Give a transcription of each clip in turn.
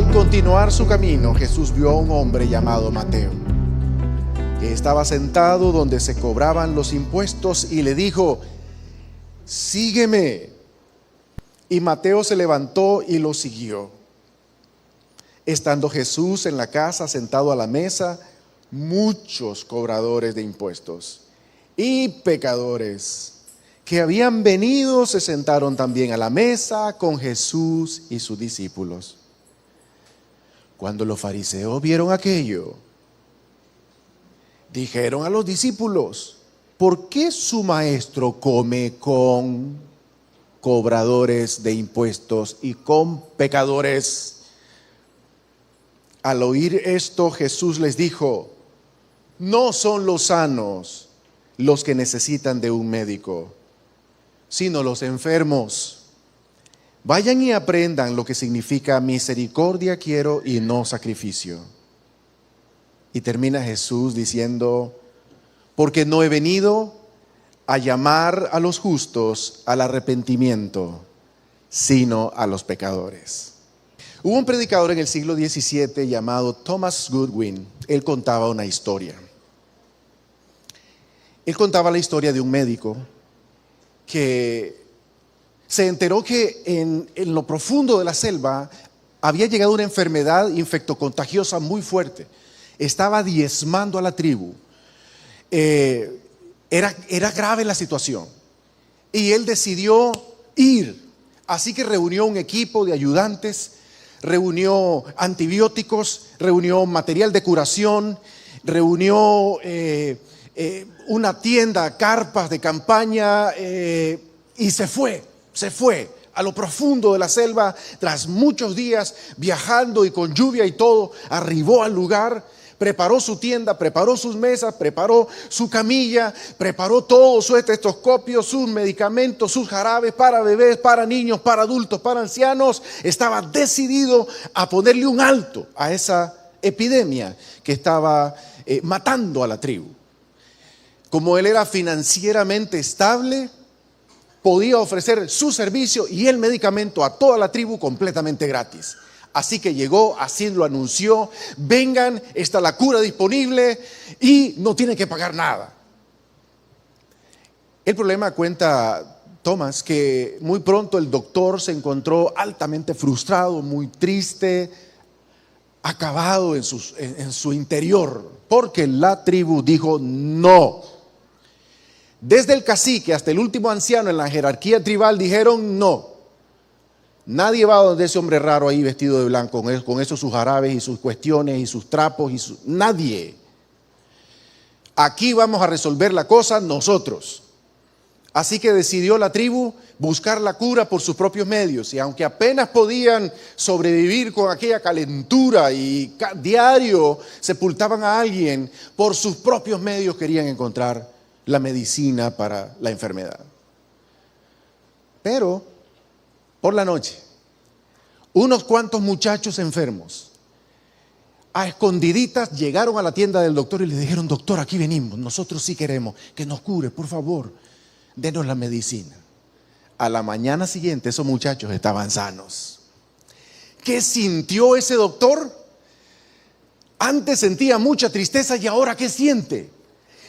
Al continuar su camino, Jesús vio a un hombre llamado Mateo, que estaba sentado donde se cobraban los impuestos, y le dijo: sígueme. Y Mateo se levantó y lo siguió. Estando Jesús en la casa, sentado a la mesa, muchos cobradores de impuestos y pecadores que habían venido se sentaron también a la mesa con Jesús y sus discípulos. Cuando los fariseos vieron aquello, dijeron a los discípulos: ¿por qué su maestro come con cobradores de impuestos y con pecadores? Al oír esto, Jesús les dijo: no son los sanos los que necesitan de un médico, sino los enfermos. Vayan y aprendan lo que significa misericordia quiero y no sacrificio. Y termina Jesús diciendo: porque no he venido a llamar a los justos al arrepentimiento, sino a los pecadores. Hubo un predicador en el siglo XVII llamado Thomas Goodwin. Él contaba una historia. Él contaba la historia de un médico que se enteró que en lo profundo de la selva había llegado una enfermedad infectocontagiosa muy fuerte. Estaba diezmando a la tribu. Era grave la situación. Y él decidió ir. Así que reunió un equipo de ayudantes, reunió antibióticos, reunió material de curación, reunió una tienda, carpas de campaña, y se fue a lo profundo de la selva. Tras muchos días viajando y con lluvia y todo, arribó al lugar, preparó su tienda, preparó sus mesas, preparó su camilla, preparó todo, su estetoscopio, sus medicamentos, sus jarabes para bebés, para niños, para adultos, para ancianos. Estaba decidido a ponerle un alto a esa epidemia que estaba matando a la tribu. Como él era financieramente estable, podía ofrecer su servicio y el medicamento a toda la tribu completamente gratis. Así que llegó, así lo anunció: vengan, está la cura disponible y no tienen que pagar nada. El problema, cuenta Thomas, que muy pronto el doctor se encontró altamente frustrado, muy triste, acabado en su interior, porque la tribu dijo no. Desde el cacique hasta el último anciano en la jerarquía tribal dijeron no. Nadie va donde ese hombre raro ahí vestido de blanco, con esos sus jarabes y sus cuestiones y sus trapos nadie. Aquí vamos a resolver la cosa nosotros. Así que decidió la tribu buscar la cura por sus propios medios, y aunque apenas podían sobrevivir con aquella calentura y diario sepultaban a alguien, por sus propios medios querían encontrar la medicina para la enfermedad. Pero por la noche, unos cuantos muchachos enfermos a escondiditas llegaron a la tienda del doctor y le dijeron: doctor, aquí venimos, nosotros sí queremos que nos cure, por favor, denos la medicina. A la mañana siguiente esos muchachos estaban sanos. ¿Qué sintió ese doctor? Antes sentía mucha tristeza, y ahora ¿qué siente?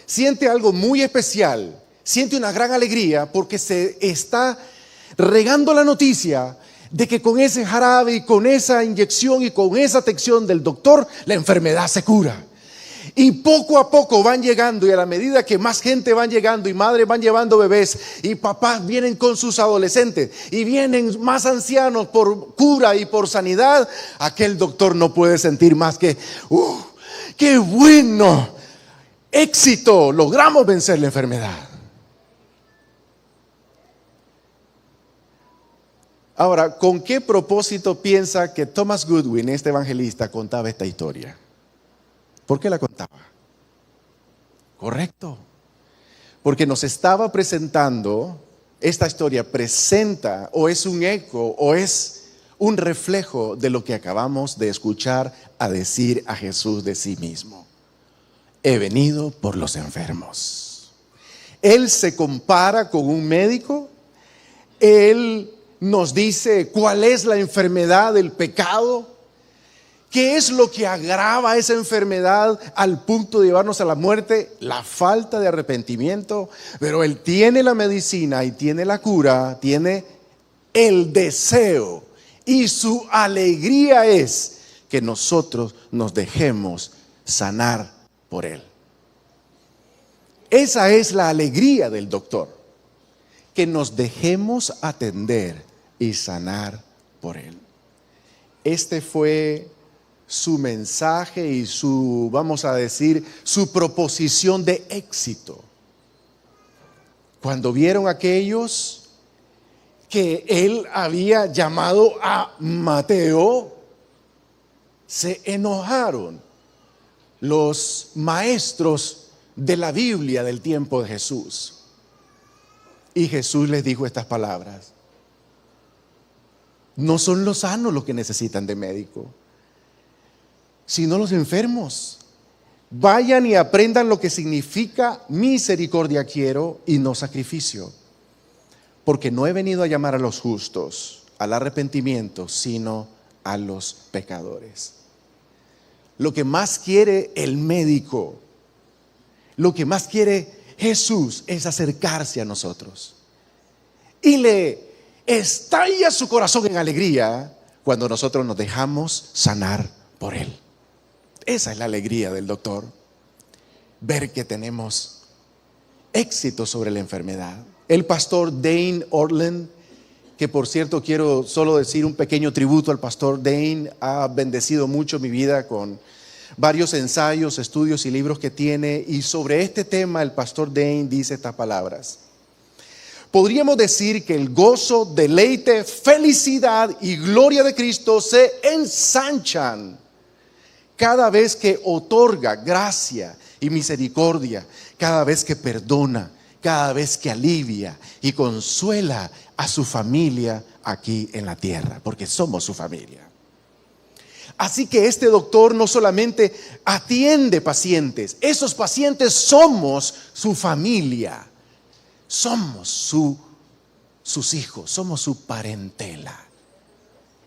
Siente algo muy especial, siente una gran alegría, porque se está regando la noticia de que con ese jarabe y con esa inyección y con esa atención del doctor, la enfermedad se cura. Y poco a poco van llegando, y a la medida que más gente van llegando, y madres van llevando bebés, y papás vienen con sus adolescentes, y vienen más ancianos por cura y por sanidad, aquel doctor no puede sentir más que ¡qué bueno! ¡Éxito! Logramos vencer la enfermedad. Ahora, ¿con qué propósito piensa que Thomas Goodwin, este evangelista, contaba esta historia? ¿Por qué la contaba? Correcto. Porque nos estaba presentando, esta historia presenta, o es un eco, o es un reflejo de lo que acabamos de escuchar a decir a Jesús de sí mismo: he venido por los enfermos. Él se compara con un médico. Él nos dice cuál es la enfermedad del pecado. ¿Qué es lo que agrava esa enfermedad al punto de llevarnos a la muerte? La falta de arrepentimiento. Pero Él tiene la medicina y tiene la cura, tiene el deseo. Y su alegría es que nosotros nos dejemos sanar por Él. Esa es la alegría del doctor, que nos dejemos atender y sanar por Él. Este fue su mensaje y su, vamos a decir, su proposición de éxito. Cuando vieron aquellos que Él había llamado a Mateo, se enojaron los maestros de la Biblia del tiempo de Jesús. Y Jesús les dijo estas palabras: no son los sanos los que necesitan de médico, sino los enfermos. Vayan y aprendan lo que significa misericordia quiero y no sacrificio. Porque no he venido a llamar a los justos al arrepentimiento, sino a los pecadores. Lo que más quiere el médico, lo que más quiere Jesús es acercarse a nosotros. Y le estalla su corazón en alegría cuando nosotros nos dejamos sanar por Él. Esa es la alegría del doctor, ver que tenemos éxito sobre la enfermedad. El pastor Dane Ortlund, que por cierto quiero solo decir un pequeño tributo al pastor Dane, ha bendecido mucho mi vida con varios ensayos, estudios y libros que tiene, y sobre este tema el pastor Dane dice estas palabras: podríamos decir que el gozo, deleite, felicidad y gloria de Cristo se ensanchan cada vez que otorga gracia y misericordia, cada vez que perdona, cada vez que alivia y consuela a su familia aquí en la tierra, porque somos su familia. Así que este doctor no solamente atiende pacientes, esos pacientes somos su familia, somos sus hijos, somos su parentela.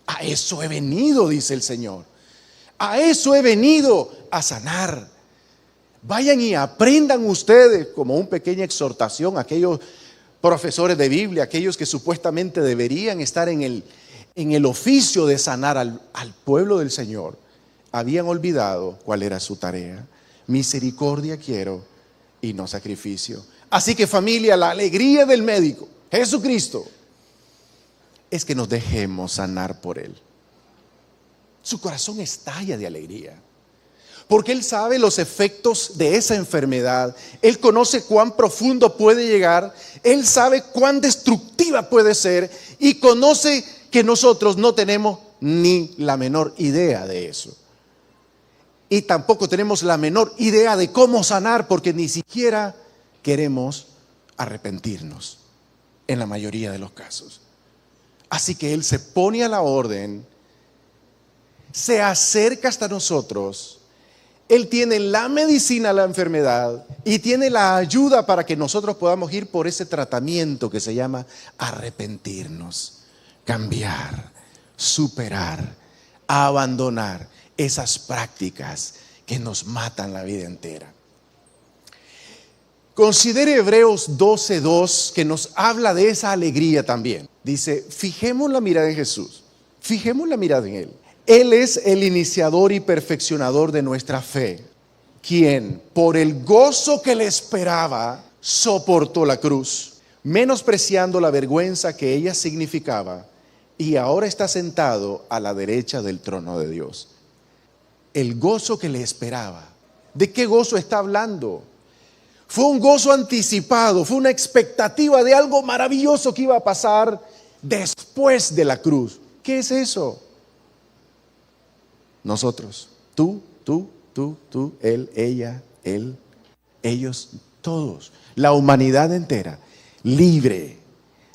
A eso he venido, dice el Señor. A eso he venido, a sanar. Vayan y aprendan ustedes, como una pequeña exhortación a aquellos profesores de Biblia, aquellos que supuestamente deberían estar en el oficio de sanar al pueblo del Señor. Habían olvidado cuál era su tarea. Misericordia quiero y no sacrificio. Así que familia, la alegría del médico, Jesucristo, es que nos dejemos sanar por Él. Su corazón estalla de alegría, porque Él sabe los efectos de esa enfermedad. Él conoce cuán profundo puede llegar. Él sabe cuán destructiva puede ser y conoce que nosotros no tenemos ni la menor idea de eso. Y tampoco tenemos la menor idea de cómo sanar, porque ni siquiera queremos arrepentirnos en la mayoría de los casos. Así que Él se pone a la orden, se acerca hasta nosotros. Él tiene la medicina a la enfermedad y tiene la ayuda para que nosotros podamos ir por ese tratamiento que se llama arrepentirnos, cambiar, superar, abandonar esas prácticas que nos matan la vida entera. Considere Hebreos 12:2, que nos habla de esa alegría también. Dice: fijemos la mirada en Jesús, fijemos la mirada en Él. Él es el iniciador y perfeccionador de nuestra fe, quien por el gozo que le esperaba soportó la cruz, menospreciando la vergüenza que ella significaba, y ahora está sentado a la derecha del trono de Dios. El gozo que le esperaba. ¿De qué gozo está hablando? Fue un gozo anticipado, fue una expectativa de algo maravilloso que iba a pasar después de la cruz. ¿Qué es eso? Nosotros, tú, él, ella, él, ellos, todos, la humanidad entera, libre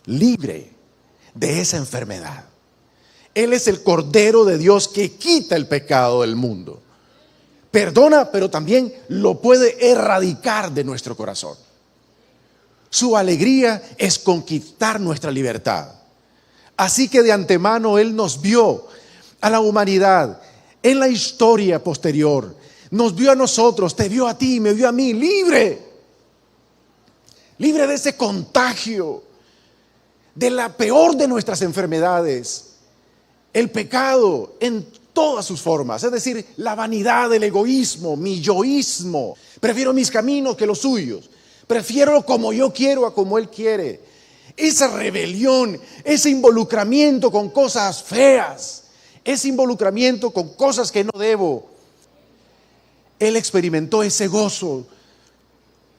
de esa enfermedad. Él es el Cordero de Dios que quita el pecado del mundo. Perdona, pero también lo puede erradicar de nuestro corazón. Su alegría es conquistar nuestra libertad. Así que de antemano Él nos vio a la humanidad en la historia posterior, nos vio a nosotros, te vio a ti, me vio a mí, libre de ese contagio, de la peor de nuestras enfermedades, el pecado en todas sus formas, es decir, la vanidad, el egoísmo, mi yoísmo. Prefiero mis caminos que los suyos, prefiero como yo quiero a como Él quiere. Esa rebelión, ese involucramiento con cosas feas, ese involucramiento con cosas que no debo. Él experimentó ese gozo,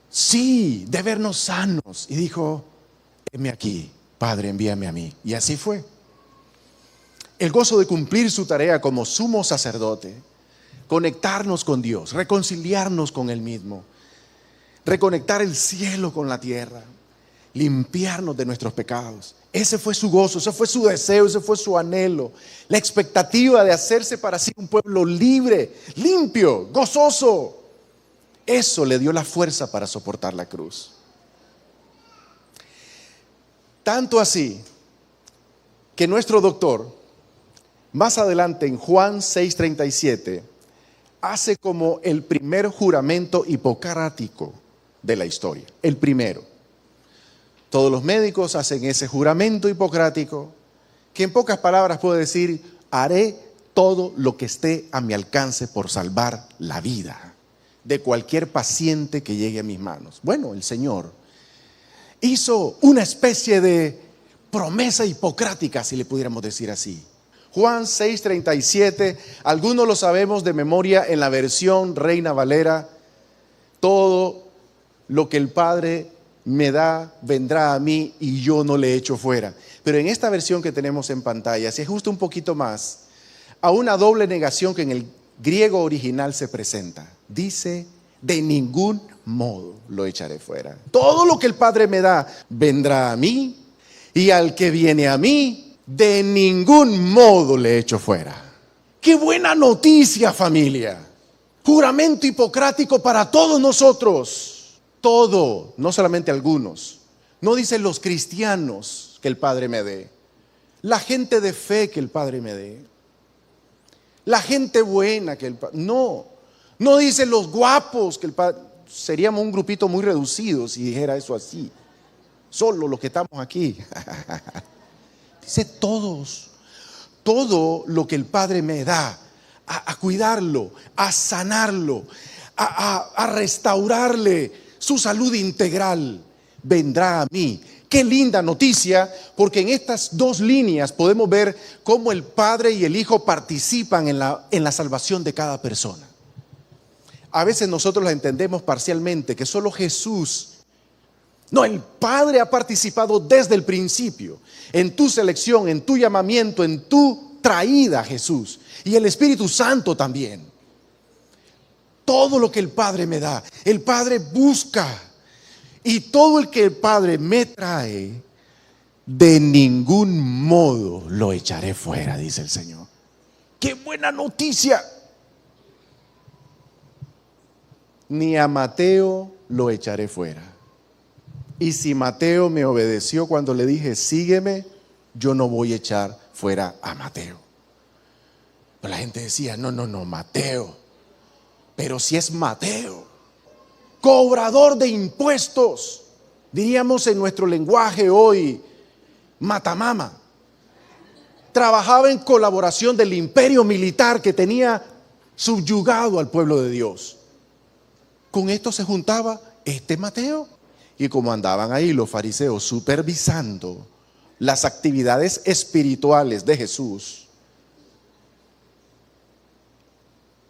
sí, de vernos sanos, y dijo: heme aquí, Padre, envíame a mí. Y así fue. El gozo de cumplir su tarea como sumo sacerdote, conectarnos con Dios, reconciliarnos con Él mismo, reconectar el cielo con la tierra, limpiarnos de nuestros pecados. Ese fue su gozo, ese fue su deseo, ese fue su anhelo, la expectativa de hacerse para sí un pueblo libre, limpio, gozoso. Eso le dio la fuerza para soportar la cruz. Tanto así que nuestro doctor, más adelante en Juan 6:37, hace como el primer juramento hipocrático de la historia, el primero. Todos los médicos hacen ese juramento hipocrático, que en pocas palabras puede decir: haré todo lo que esté a mi alcance por salvar la vida de cualquier paciente que llegue a mis manos. Bueno, el Señor hizo una especie de promesa hipocrática, si le pudiéramos decir así. Juan 6:37, algunos lo sabemos de memoria en la versión Reina Valera: todo lo que el Padre me da vendrá a mí y yo no le echo fuera. Pero en esta versión que tenemos en pantalla se ajusta un poquito más a una doble negación que en el griego original se presenta. Dice: de ningún modo lo echaré fuera. Todo lo que el Padre me da vendrá a mí, y al que viene a mí, de ningún modo le echo fuera. ¡Qué buena noticia, familia! Juramento hipocrático para todos nosotros. Todo, no solamente algunos. No dicen los cristianos que el Padre me dé, la gente de fe que el Padre me dé, la gente buena que el Padre. No dicen los guapos que el Padre. Seríamos un grupito muy reducido si dijera eso así. Solo los que estamos aquí. Dice todos. Todo lo que el Padre me da, a cuidarlo, a sanarlo, a restaurarle su salud integral, vendrá a mí. Qué linda noticia, porque en estas dos líneas podemos ver cómo el Padre y el Hijo participan en la salvación de cada persona. A veces nosotros la entendemos parcialmente, que solo Jesús. No, el Padre ha participado desde el principio en tu selección, en tu llamamiento, en tu traída a Jesús. Y el Espíritu Santo también. Todo lo que el Padre me da, el Padre busca. Y todo el que el Padre me trae, de ningún modo lo echaré fuera, dice el Señor. ¡Qué buena noticia! Ni a Mateo lo echaré fuera. Y si Mateo me obedeció cuando le dije: sígueme, yo no voy a echar fuera a Mateo. Pero la gente decía: no, Mateo. Pero si es Mateo, cobrador de impuestos, diríamos en nuestro lenguaje hoy, matamama. Trabajaba en colaboración del imperio militar que tenía subyugado al pueblo de Dios. Con esto se juntaba este Mateo. Y como andaban ahí los fariseos supervisando las actividades espirituales de Jesús,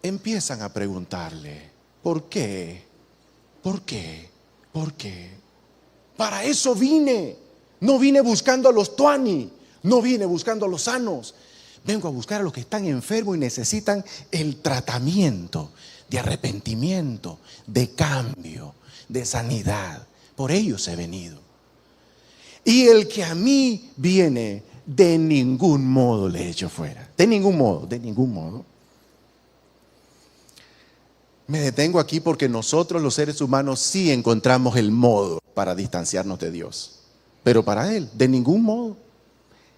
empiezan a preguntarle: ¿por qué? ¿Por qué? ¿Por qué? Para eso vine. No vine buscando a los tuani, no vine buscando a los sanos. Vengo a buscar a los que están enfermos y necesitan el tratamiento de arrepentimiento, de cambio, de sanidad. Por ellos he venido. Y el que a mí viene, de ningún modo le echo fuera. De ningún modo, de ningún modo. Me detengo aquí porque nosotros los seres humanos sí encontramos el modo para distanciarnos de Dios. Pero para Él, de ningún modo.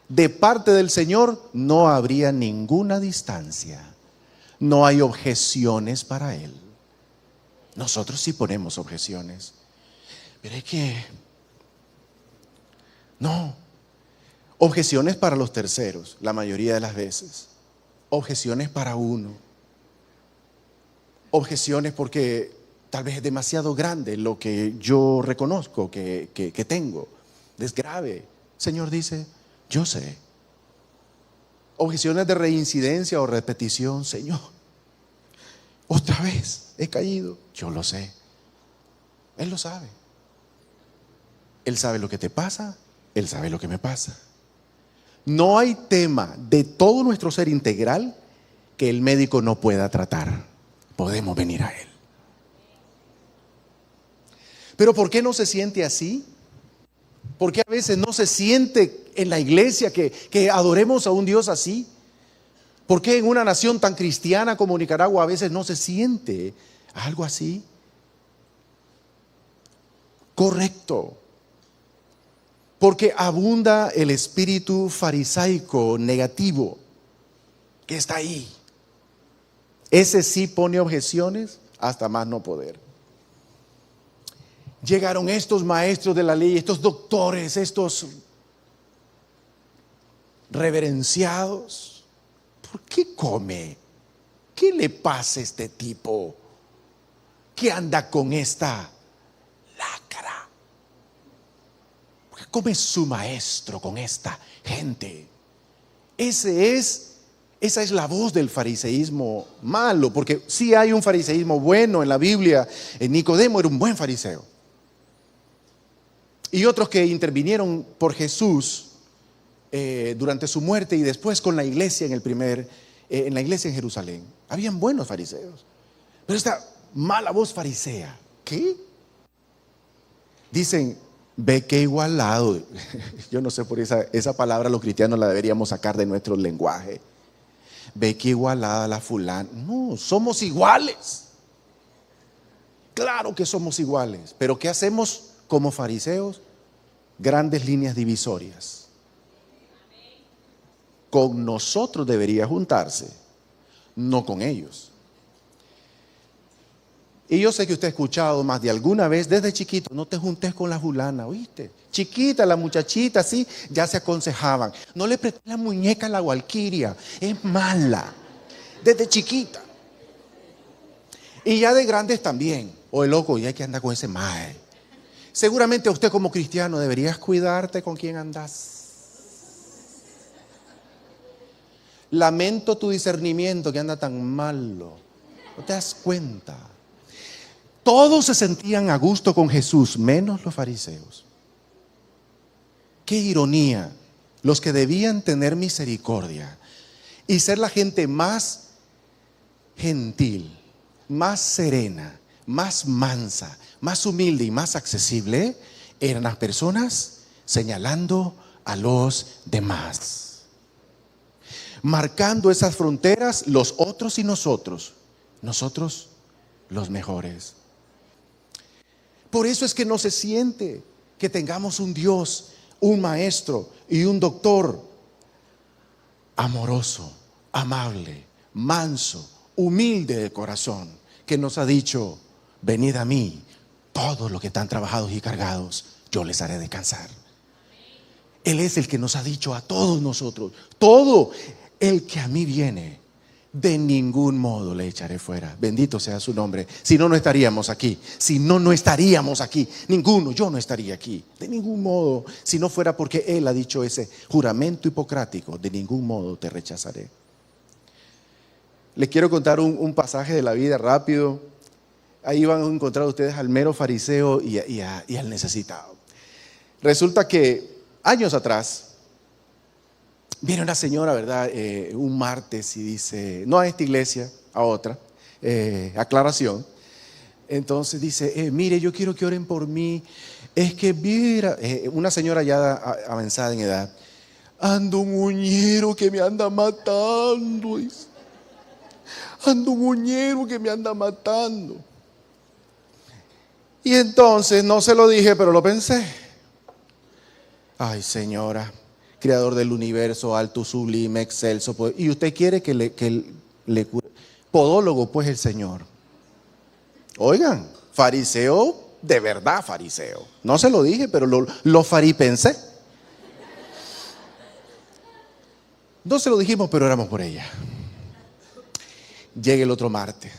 De parte del Señor no habría ninguna distancia. no hay objeciones para Él. Nosotros sí ponemos objeciones, pero es que no. Objeciones para los terceros, la mayoría de las veces. Objeciones para uno. Objeciones porque tal vez es demasiado grande lo que yo reconozco que tengo. Es grave. El Señor dice, yo sé. Objeciones de reincidencia o repetición. Señor, otra vez he caído. Yo lo sé. Él lo sabe. Él sabe lo que te pasa. Él sabe lo que me pasa. No hay tema de todo nuestro ser integral que el médico no pueda tratar. Podemos venir a Él. Pero ¿por qué no se siente así? ¿Por qué a veces no se siente en la iglesia que adoremos a un Dios así? ¿Por qué en una nación tan cristiana como Nicaragua a veces no se siente algo así? Correcto. Porque abunda el espíritu farisaico negativo que está ahí. Ese sí pone objeciones hasta más no poder. Llegaron estos maestros de la ley, estos doctores, estos reverenciados. ¿Por qué come? ¿Qué le pasa a este tipo? ¿Qué anda con esta lacra? ¿Por qué come su maestro con esta gente? Esa es la voz del fariseísmo malo, porque sí hay un fariseísmo bueno en la Biblia. Nicodemo era un buen fariseo. Y otros que intervinieron por Jesús durante su muerte y después con la iglesia en la iglesia en Jerusalén. Habían buenos fariseos. Pero esta mala voz farisea, ¿qué? Dicen, ve que igualado. Yo no sé por esa palabra los cristianos la deberíamos sacar de nuestro lenguaje. Ve que igualada la fulana. No, somos iguales. Claro que somos iguales. Pero ¿qué hacemos como fariseos? Grandes líneas divisorias. Con nosotros debería juntarse, no con ellos. Y yo sé que usted ha escuchado más de alguna vez desde chiquito, no te juntes con la fulana, ¿oíste? Chiquita, la muchachita, así, ya se aconsejaban. No le prestes la muñeca a la Walquiria, es mala, desde chiquita. Y ya de grandes también, o el loco, ya que anda con ese mae. Seguramente usted como cristiano deberías cuidarte con quién andas. Lamento tu discernimiento que anda tan malo. ¿No te das cuenta? Todos se sentían a gusto con Jesús, menos los fariseos. Qué ironía. Los que debían tener misericordia y ser la gente más gentil, más serena, más mansa, más humilde y más accesible, eran las personas señalando a los demás. Marcando esas fronteras, los otros y nosotros los mejores. Por eso es que no se siente que tengamos un Dios, un maestro y un doctor amoroso, amable, manso, humilde de corazón, que nos ha dicho, venid a mí, todos los que están trabajados y cargados, yo les haré descansar. Él es el que nos ha dicho a todos nosotros, todo el que a mí viene, de ningún modo le echaré fuera. Bendito sea su nombre. Si no, no estaríamos aquí. Si no, no estaríamos aquí. Ninguno, yo no estaría aquí. De ningún modo. Si no fuera porque Él ha dicho ese juramento hipocrático, de ningún modo te rechazaré. Les quiero contar un pasaje de la vida rápido. Ahí van a encontrar ustedes al mero fariseo y al necesitado. Resulta que años atrás viene una señora, ¿verdad? Un martes y dice, no a esta iglesia, a otra, aclaración. Entonces dice, mire, yo quiero que oren por mí. Es que mira, una señora ya avanzada en edad, ando un uñero que me anda matando. Ando un uñero que me anda matando. Y entonces, no se lo dije, pero lo pensé. Ay, señora, creador del universo, alto, sublime, excelso. ¿Y usted quiere que le cure? Podólogo, pues, el Señor. Oigan, fariseo, de verdad fariseo. No se lo dije, pero lo faripensé. No se lo dijimos, pero oramos por ella. Llega el otro martes.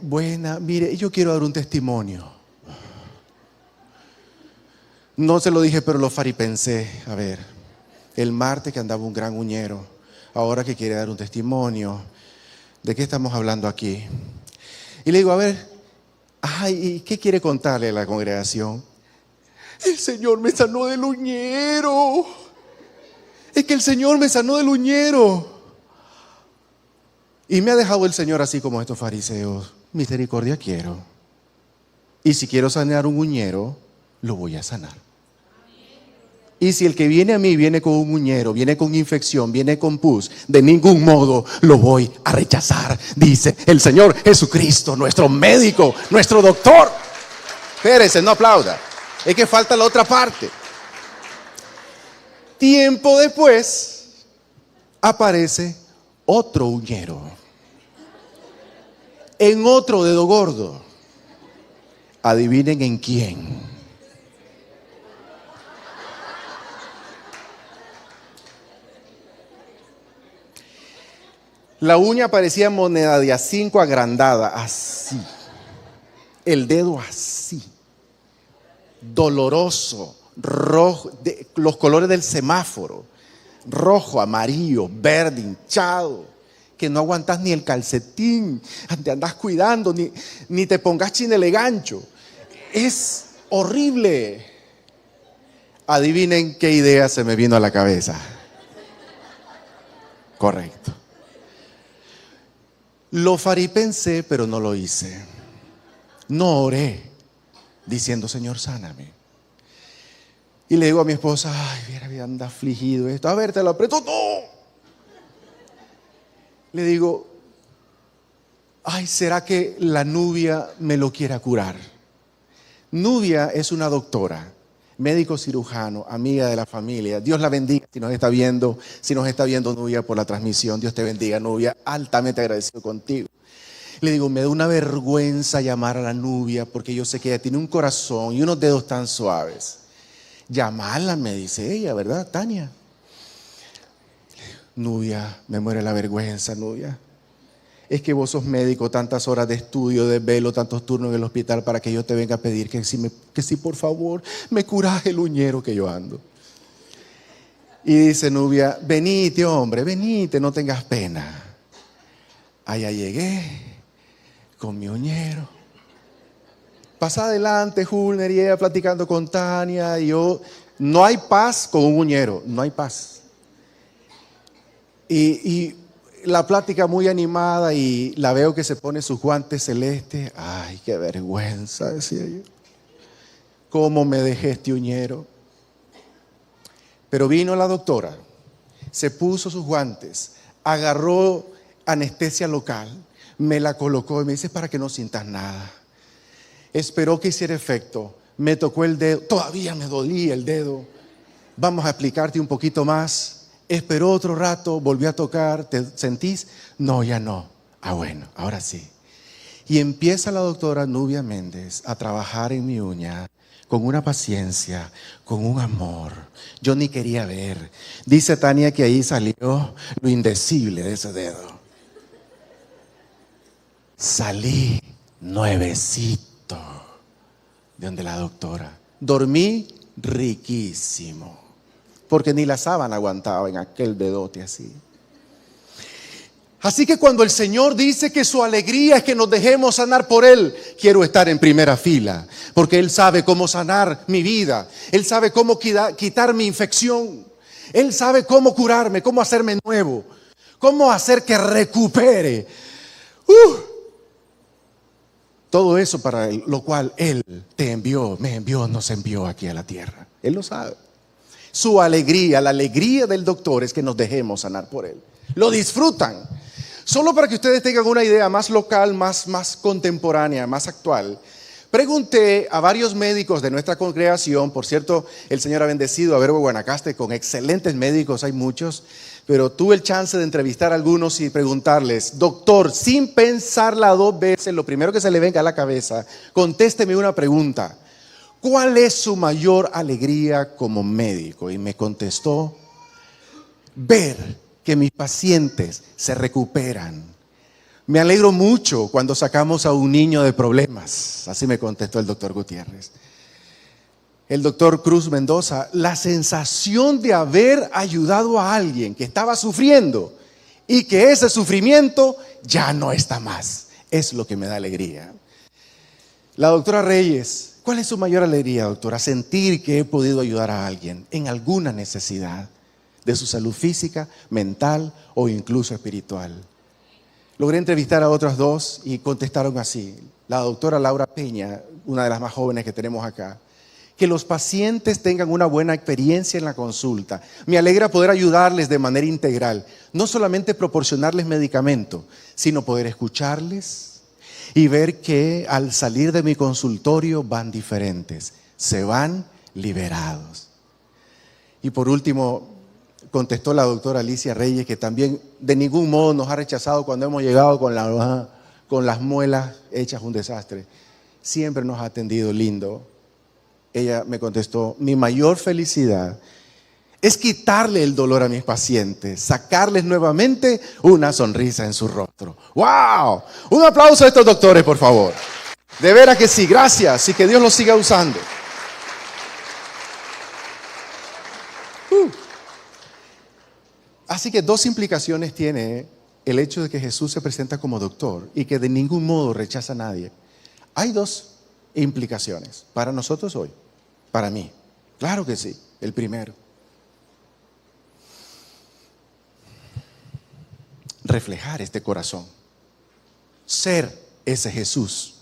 Buena, mire, yo quiero dar un testimonio. No se lo dije, pero lo faripensé. A ver, el martes que andaba un gran uñero, ahora que quiere dar un testimonio. ¿De qué estamos hablando aquí? Y le digo, a ver, ¿y qué quiere contarle a la congregación? El Señor me sanó del uñero. Es que el Señor me sanó del uñero. Y me ha dejado el Señor así como estos fariseos. Misericordia quiero. Y si quiero sanar un uñero, lo voy a sanar. Y si el que viene a mí viene con un uñero, viene con infección, viene con pus, de ningún modo lo voy a rechazar, dice el Señor Jesucristo, nuestro médico, nuestro doctor. Espérese, no aplauda. Es que falta la otra parte. Tiempo después aparece otro uñero en otro dedo gordo. Adivinen en quién. La uña parecía moneda de A5 agrandada, así. El dedo así. Doloroso, rojo, los colores del semáforo. Rojo, amarillo, verde, hinchado. Que no aguantas ni el calcetín, te andas cuidando, ni te pongas chinele gancho. Es horrible. Adivinen qué idea se me vino a la cabeza. Correcto. Lo faripensé, pero no lo hice. No oré, diciendo, Señor, sáname. Y le digo a mi esposa, ay, mira, anda afligido esto. A ver, te lo aprieto. ¡No! Le digo, ay, ¿será que la Nubia me lo quiera curar? Nubia es una doctora, médico cirujano, amiga de la familia. Dios la bendiga si nos está viendo Nubia por la transmisión. Dios te bendiga, Nubia, altamente agradecido contigo. Le digo, me da una vergüenza llamar a la Nubia porque yo sé que ella tiene un corazón y unos dedos tan suaves. Llamarla, me dice ella, ¿verdad, Tania? Nubia, me muere la vergüenza, Nubia. Es que vos sos médico, tantas horas de estudio, de velo, tantos turnos en el hospital para que yo te venga a pedir que si por favor me curás el uñero que yo ando. Y dice Nubia, venite hombre, venite, no tengas pena. Allá llegué con mi uñero. Pasa adelante, Julner, y ella platicando con Tania, y yo, no hay paz con un uñero, no hay paz. Y la plática muy animada y la veo que se pone sus guantes celestes. Ay, qué vergüenza, decía yo. ¿Cómo me dejé este uñero? Pero vino la doctora, se puso sus guantes, agarró anestesia local, me la colocó y me dice, para que no sientas nada. Esperó que hiciera efecto, me tocó el dedo, todavía me dolía el dedo. Vamos a explicarte un poquito más. Esperó otro rato, volvió a tocar, ¿te sentís? No, ya no. Ah, bueno, ahora sí. Y empieza la doctora Nubia Méndez a trabajar en mi uña con una paciencia, con un amor. Yo ni quería ver. Dice Tania que ahí salió lo indecible de ese dedo. Salí nuevecito de donde la doctora. Dormí riquísimo. Porque ni la sábana aguantaba en aquel dedote así. Así que cuando el Señor dice que su alegría es que nos dejemos sanar por Él, quiero estar en primera fila, porque Él sabe cómo sanar mi vida. Él sabe cómo quitar mi infección. Él sabe cómo curarme, cómo hacerme nuevo, cómo hacer que recupere. Todo eso para lo cual Él te envió, me envió, nos envió aquí a la tierra. Él lo sabe. Su alegría, la alegría del doctor es que nos dejemos sanar por Él. Lo disfrutan. Solo para que ustedes tengan una idea más local, más contemporánea, más actual. Pregunté a varios médicos de nuestra congregación. Por cierto, el Señor ha bendecido a Verbo Guanacaste con excelentes médicos, hay muchos. pero tuve el chance de entrevistar a algunos y preguntarles: doctor, sin pensarla dos veces, lo primero que se le venga a la cabeza, contésteme una pregunta. ¿Cuál es su mayor alegría como médico? Y me contestó: ver que mis pacientes se recuperan. Me alegro mucho cuando sacamos a un niño de problemas. Así me contestó el doctor Gutiérrez. El doctor Cruz Mendoza: la sensación de haber ayudado a alguien que estaba sufriendo y que ese sufrimiento ya no está más, es lo que me da alegría. La doctora Reyes: ¿cuál es su mayor alegría, doctora? Sentir que he podido ayudar a alguien en alguna necesidad de su salud física, mental o incluso espiritual. Logré entrevistar a otras dos y contestaron así. La doctora Laura Peña, una de las más jóvenes que tenemos acá: que los pacientes tengan una buena experiencia en la consulta. Me alegra poder ayudarles de manera integral, no solamente proporcionarles medicamento, sino poder escucharles y ver que al salir de mi consultorio van diferentes, se van liberados. Y por último, contestó la doctora Alicia Reyes, que también de ningún modo nos ha rechazado cuando hemos llegado con las muelas hechas un desastre. Siempre nos ha atendido lindo. Ella me contestó: mi mayor felicidad es quitarle el dolor a mis pacientes, sacarles nuevamente una sonrisa en su rostro. ¡Wow! Un aplauso a estos doctores, por favor. De veras que sí, gracias, y que Dios los siga usando. Así que dos implicaciones tiene el hecho de que Jesús se presenta como doctor y que de ningún modo rechaza a nadie. Hay dos implicaciones para nosotros hoy, para mí. Claro que sí. El primero: reflejar este corazón, ser ese Jesús.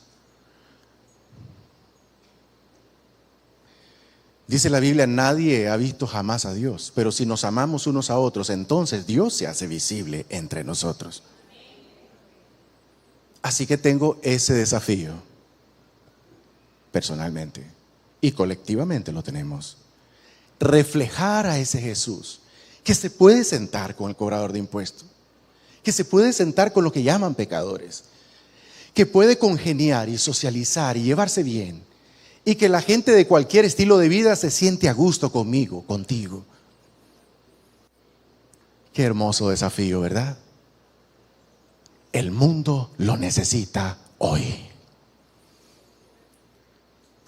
Dice la Biblia: nadie ha visto jamás a Dios, pero si nos amamos unos a otros, entonces Dios se hace visible entre nosotros. Así que tengo ese desafío, personalmente, y colectivamente lo tenemos. Reflejar a ese Jesús que se puede sentar con el cobrador de impuestos, que se puede sentar con los que llaman pecadores, que puede congeniar y socializar y llevarse bien, y que la gente de cualquier estilo de vida se siente a gusto conmigo, contigo. Qué hermoso desafío, ¿verdad? El mundo lo necesita hoy.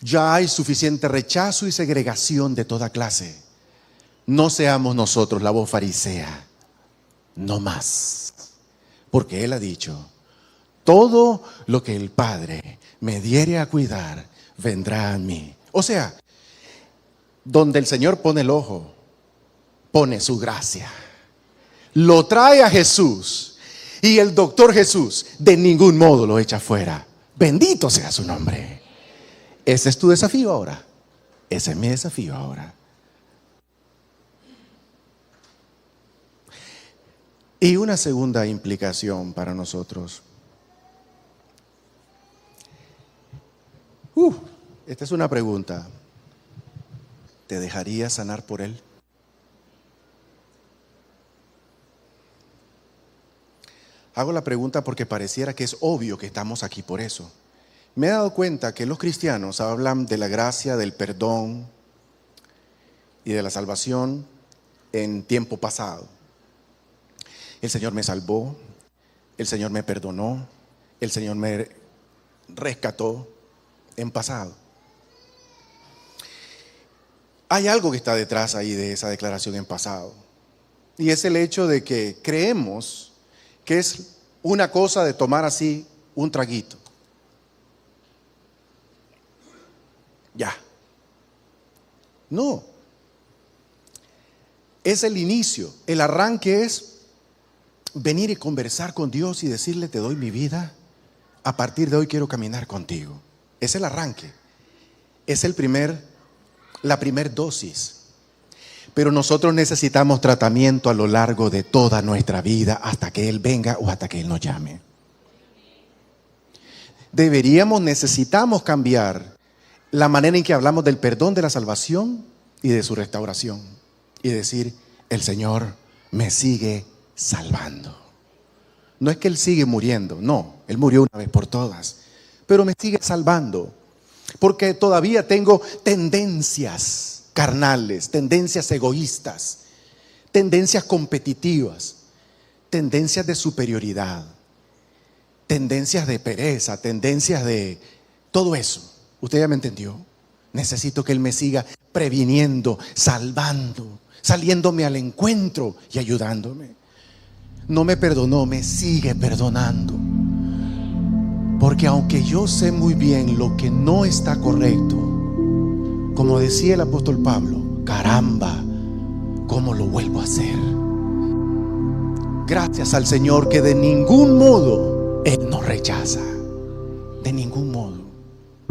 Ya hay suficiente rechazo y segregación de toda clase. No seamos nosotros la voz farisea, no más. Porque Él ha dicho: todo lo que el Padre me diere a cuidar, vendrá a mí. O sea, donde el Señor pone el ojo, pone su gracia. Lo trae a Jesús y el doctor Jesús de ningún modo lo echa fuera. Bendito sea su nombre. Ese es tu desafío ahora. Ese es mi desafío ahora. Y una segunda implicación para nosotros. Esta es una pregunta. ¿Te dejarías sanar por Él? Hago la pregunta porque pareciera que es obvio que estamos aquí por eso. Me he dado cuenta que los cristianos hablan de la gracia, del perdón y de la salvación en tiempo pasado. El Señor me salvó, el Señor me perdonó, el Señor me rescató en pasado. Hay algo que está detrás ahí de esa declaración en pasado, y es el hecho de que creemos que es una cosa de tomar así un traguito. Ya. No. Es el inicio, el arranque es venir y conversar con Dios y decirle: te doy mi vida, a partir de hoy quiero caminar contigo. Es el arranque, es la primer dosis. Pero nosotros necesitamos tratamiento a lo largo de toda nuestra vida hasta que Él venga o hasta que Él nos llame. Necesitamos cambiar la manera en que hablamos del perdón, de la salvación y de su restauración. Y decir: el Señor me sigue salvando. No es que Él sigue muriendo, no, Él murió una vez por todas, pero me sigue salvando, porque todavía tengo tendencias carnales, tendencias egoístas, tendencias competitivas, tendencias de superioridad, tendencias de pereza, tendencias de todo eso. ¿Usted ya me entendió? Necesito que Él me siga previniendo, salvando, saliéndome al encuentro y ayudándome. No me perdonó, me sigue perdonando. Porque aunque yo sé muy bien lo que no está correcto, como decía el apóstol Pablo, caramba, ¿cómo lo vuelvo a hacer? Gracias al Señor que de ningún modo Él nos rechaza. De ningún modo.